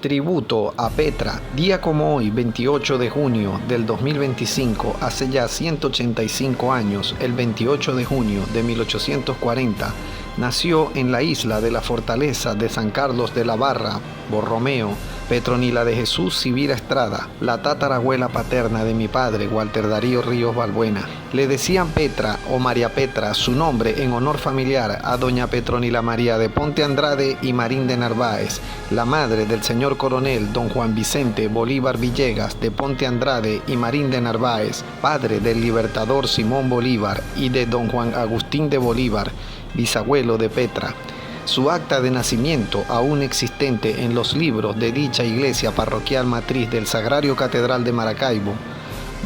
Tributo a Petra. Día como hoy, 28 de junio del 2025, hace ya 185 años, el 28 de junio de 1840, nació en la isla de la fortaleza de San Carlos de la Barra, Borromeo, Petronila de Jesús Civira Estrada, la tatarabuela paterna de mi padre, Walter Darío Ríos Balbuena. Le decían Petra o María Petra, su nombre en honor familiar a doña Petronila María de Ponte Andrade y Marín de Narváez, la madre del señor coronel don Juan Vicente Bolívar Villegas de Ponte Andrade y Marín de Narváez, padre del libertador Simón Bolívar y de don Juan Agustín de Bolívar, bisabuelo de Petra. Su acta de nacimiento, aún existente en los libros de dicha iglesia parroquial matriz del Sagrario Catedral de Maracaibo,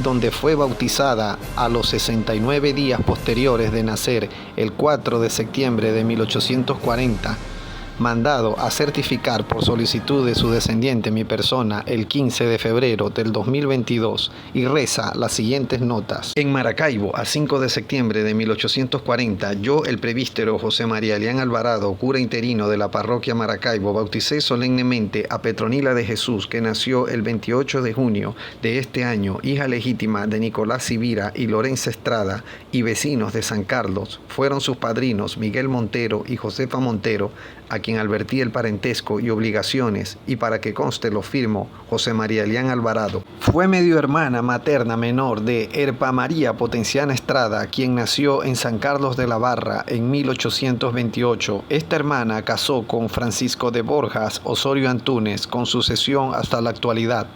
donde fue bautizada a los 69 días posteriores de nacer, el 4 de septiembre de 1840, mandado a certificar por solicitud de su descendiente mi persona el 15 de febrero del 2022, y reza las siguientes notas. En Maracaibo, a 5 de septiembre de 1840, yo, el presbítero José María Elián Alvarado, cura interino de la parroquia Maracaibo, bauticé solemnemente a Petronila de Jesús, que nació el 28 de junio de este año, hija legítima de Nicolás Civira y Lorenza Estrada, y vecinos de San Carlos. Fueron sus padrinos Miguel Montero y Josefa Montero, a quien advertí el parentesco y obligaciones, y para que conste lo firmo, José María Elián Alvarado. Fue medio hermana materna menor de Erpa María Potenciana Estrada, quien nació en San Carlos de la Barra en 1828. Esta hermana casó con Francisco de Borjas Osorio Antúnez, con sucesión hasta la actualidad,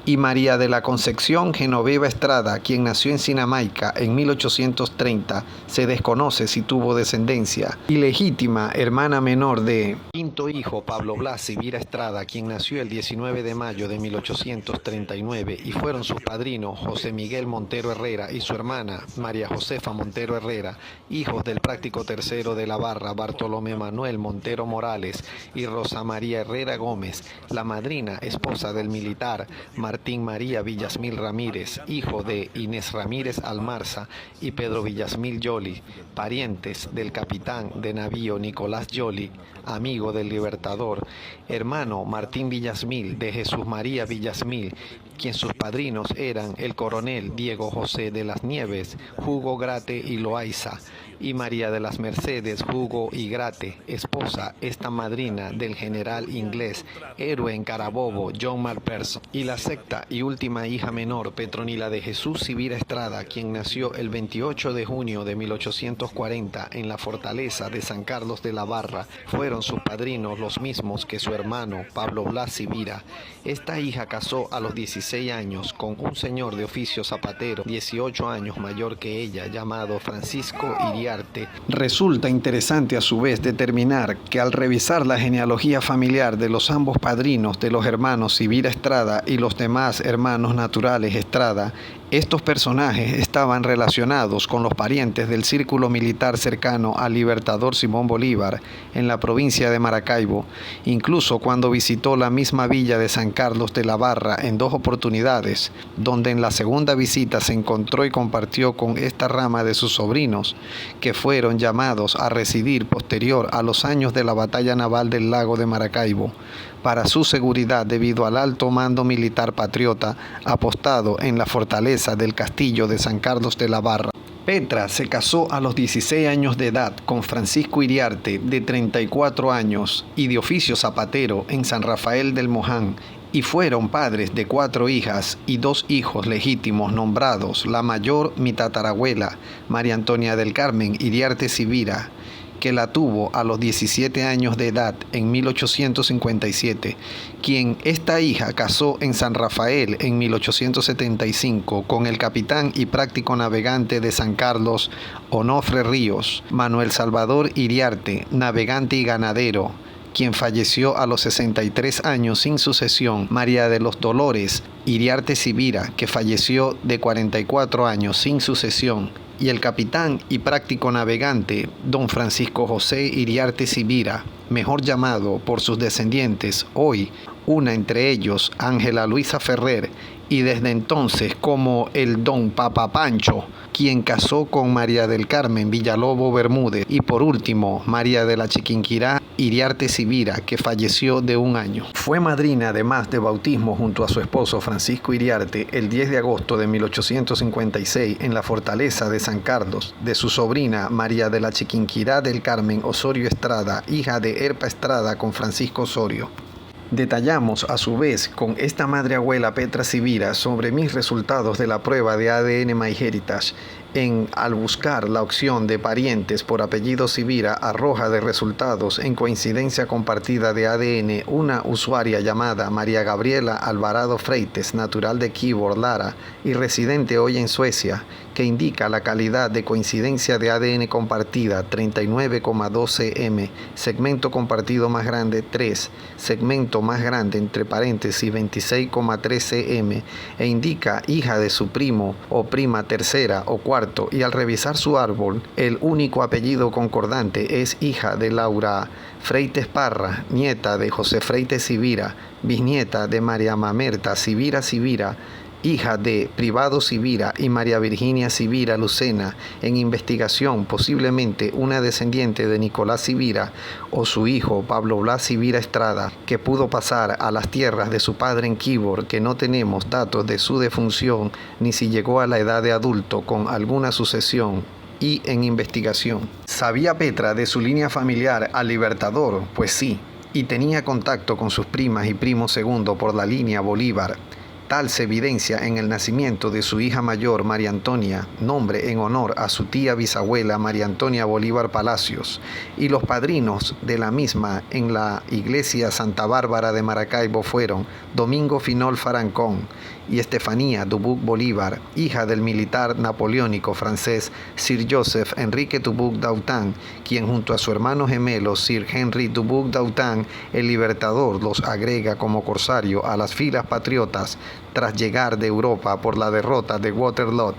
y María de la Concepción Genoveva Estrada, quien nació en Sinamaica en 1830, se desconoce si tuvo descendencia, y legítima hermana menor de quinto hijo Pablo Blas Civira Estrada, quien nació el 19 de mayo de 1839, y fueron sus padrinos José Miguel Montero Herrera y su hermana María Josefa Montero Herrera, hijos del práctico tercero de la Barra Bartolomé Manuel Montero Morales y Rosa María Herrera Gómez, la madrina, esposa del militar Martín María Villasmil Ramírez, hijo de Inés Ramírez Almarza y Pedro Villasmil Yoli, parientes del capitán de navío Nicolás Yoli, amigo del Libertador, hermano Martín Villasmil de Jesús María Villasmil, quien sus padrinos eran el coronel Diego José de las Nieves, Hugo Grate y Loaiza, y María de las Mercedes Hugo y Grate, esposa, esta madrina del general inglés, héroe en Carabobo, John Malperson, y la sexta y última hija menor, Petronila de Jesús Civira Estrada, quien nació el 28 de junio de 1840 en la fortaleza de San Carlos de la Barra. Fueron sus padrinos los mismos que su hermano, Pablo Blas Civira. Esta hija casó a los 16 años con un señor de oficio zapatero, 18 años mayor que ella, llamado Francisco Iriarte. Resulta interesante a su vez determinar que al revisar la genealogía familiar de los ambos padrinos de los hermanos Civira Estrada y los demás hermanos naturales Estrada, estos personajes estaban relacionados con los parientes del círculo militar cercano al libertador Simón Bolívar en la provincia de Maracaibo, incluso cuando visitó la misma villa de San Carlos de la Barra en 2 oportunidades, donde en la segunda visita se encontró y compartió con esta rama de sus sobrinos, que fueron llamados a residir posterior a los años de la batalla naval del lago de Maracaibo, para su seguridad debido al alto mando militar patriota apostado en la fortaleza del castillo de San Carlos de la Barra. Petra se casó a los 16 años de edad con Francisco Iriarte, de 34 años y de oficio zapatero, en San Rafael del Moján, y fueron padres de 4 hijas y 2 hijos legítimos nombrados, la mayor mi tatarabuela, María Antonia del Carmen Iriarte Civira, que la tuvo a los 17 años de edad en 1857, quien esta hija casó en San Rafael en 1875 con el capitán y práctico navegante de San Carlos, Onofre Ríos, Manuel Salvador Iriarte, navegante y ganadero, quien falleció a los 63 años sin sucesión, María de los Dolores Iriarte Civira, que falleció de 44 años sin sucesión, y el capitán y práctico navegante don Francisco José Iriarte Civira, mejor llamado por sus descendientes hoy, una entre ellos Ángela Luisa Ferrer, y desde entonces como el don Papa Pancho, quien casó con María del Carmen Villalobo Bermúdez, y por último María de la Chiquinquirá Iriarte Sibira, que falleció de 1 año. Fue madrina además de bautismo junto a su esposo Francisco Iriarte el 10 de agosto de 1856 en la fortaleza de San Carlos de su sobrina María de la Chiquinquirá del Carmen Osorio Estrada, hija de Erpa Estrada con Francisco Osorio. Detallamos a su vez con esta madre abuela Petra Sibira sobre mis resultados de la prueba de ADN MyHeritage. Al buscar la opción de parientes por apellido Sibira arroja de resultados en coincidencia compartida de ADN una usuaria llamada María Gabriela Alvarado Freites, natural de Kibor, Lara, y residente hoy en Suecia, que indica la calidad de coincidencia de ADN compartida 39,12 m, segmento compartido más grande 3, segmento más grande entre paréntesis 26,13 m, e indica hija de su primo o prima tercera o cuarta, y al revisar su árbol, el único apellido concordante es hija de Laura Freites Parra, nieta de José Freites Sibira, bisnieta de María Mamerta Sibira Sibira, hija de Privado Sibira y María Virginia Sibira Lucena. En investigación, posiblemente una descendiente de Nicolás Sibira o su hijo Pablo Blas Sibira Estrada, que pudo pasar a las tierras de su padre en Kibor, que no tenemos datos de su defunción ni si llegó a la edad de adulto con alguna sucesión. Y en investigación, ¿sabía Petra de su línea familiar al Libertador? Pues sí, y tenía contacto con sus primas y primo segundo por la línea Bolívar. Tal se evidencia en el nacimiento de su hija mayor, María Antonia, nombre en honor a su tía bisabuela María Antonia Bolívar Palacios, y los padrinos de la misma en la iglesia Santa Bárbara de Maracaibo fueron Domingo Finol Farancón y Estefanía Dubuc Bolívar, hija del militar napoleónico francés Sir Joseph Enrique Dubuc d'Autan, quien junto a su hermano gemelo Sir Henry Dubuc d'Autan, el Libertador, los agrega como corsario a las filas patriotas tras llegar de Europa por la derrota de Waterloo,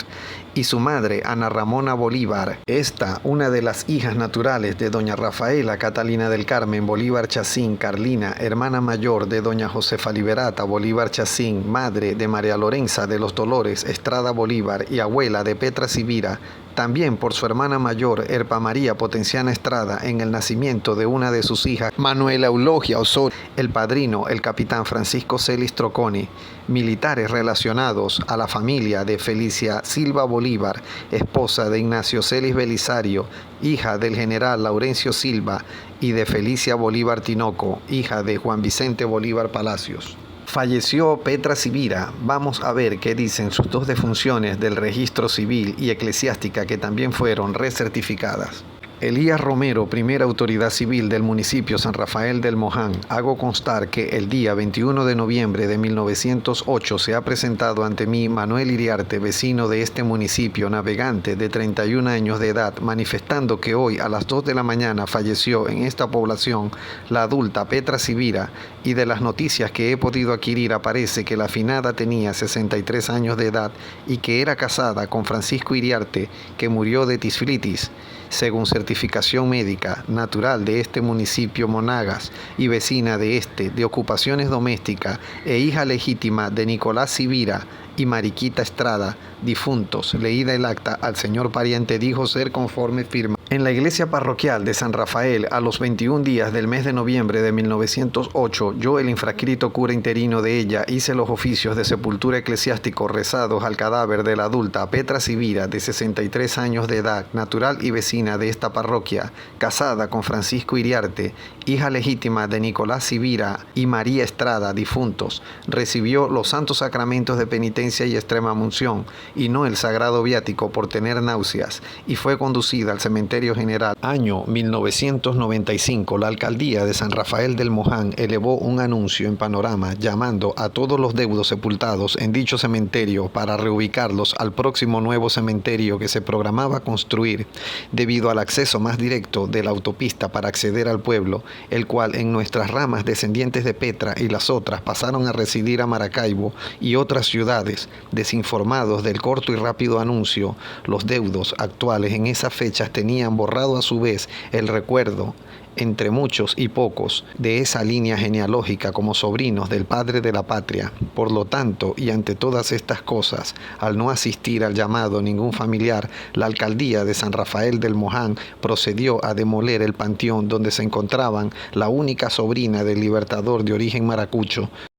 y su madre Ana Ramona Bolívar, esta una de las hijas naturales de doña Rafaela Catalina del Carmen Bolívar Chacín Carlina, hermana mayor de doña Josefa Liberata Bolívar Chacín, madre de María Lorenza de los Dolores Estrada Bolívar y abuela de Petra Sibira, también por su hermana mayor Erpa María Potenciana Estrada en el nacimiento de una de sus hijas, Manuela Eulogia Osorio, el padrino, el capitán Francisco Celis Troconi, militares relacionados a la familia de Felicia Silva Bolívar, esposa de Ignacio Celis Belisario, hija del general Laurencio Silva, y de Felicia Bolívar Tinoco, hija de Juan Vicente Bolívar Palacios. Falleció Petra Sibira. Vamos a ver qué dicen sus dos defunciones del registro civil y eclesiástica, que también fueron recertificadas. Elías Romero, primera autoridad civil del municipio San Rafael del Moján, hago constar que el día 21 de noviembre de 1908 se ha presentado ante mí Manuel Iriarte, vecino de este municipio, navegante de 31 años de edad, manifestando que hoy a las 2 de la mañana falleció en esta población la adulta Petra Sibira, y de las noticias que he podido adquirir aparece que la finada tenía 63 años de edad y que era casada con Francisco Iriarte, que murió de tisflitis, según certificación médica, natural de este municipio Monagas y vecina de este, de ocupaciones domésticas, e hija legítima de Nicolás Sibira y Mariquita Estrada, difuntos. Leída el acta, al señor pariente dijo ser conforme firma. En la iglesia parroquial de San Rafael, a los 21 días del mes de noviembre de 1908, yo, el infrascrito cura interino de ella, hice los oficios de sepultura eclesiástico rezados al cadáver de la adulta Petra Sibira, de 63 años de edad, natural y vecina de esta parroquia, casada con Francisco Iriarte, hija legítima de Nicolás Sibira y María Estrada, difuntos. Recibió los santos sacramentos de penitencia y extrema unción, y no el sagrado viático por tener náuseas, y fue conducida al cementerio general. Año 1995, la alcaldía de San Rafael del Moján elevó un anuncio en Panorama llamando a todos los deudos sepultados en dicho cementerio para reubicarlos al próximo nuevo cementerio que se programaba construir debido al acceso más directo de la autopista para acceder al pueblo, el cual en nuestras ramas descendientes de Petra y las otras pasaron a residir a Maracaibo y otras ciudades. Desinformados del corto y rápido anuncio, los deudos actuales en esas fechas tenían borrado a su vez el recuerdo entre muchos y pocos, de esa línea genealógica como sobrinos del padre de la patria. Por lo tanto, y ante todas estas cosas, al no asistir al llamado ningún familiar, la alcaldía de San Rafael del Moján procedió a demoler el panteón donde se encontraban la única sobrina del libertador de origen maracucho,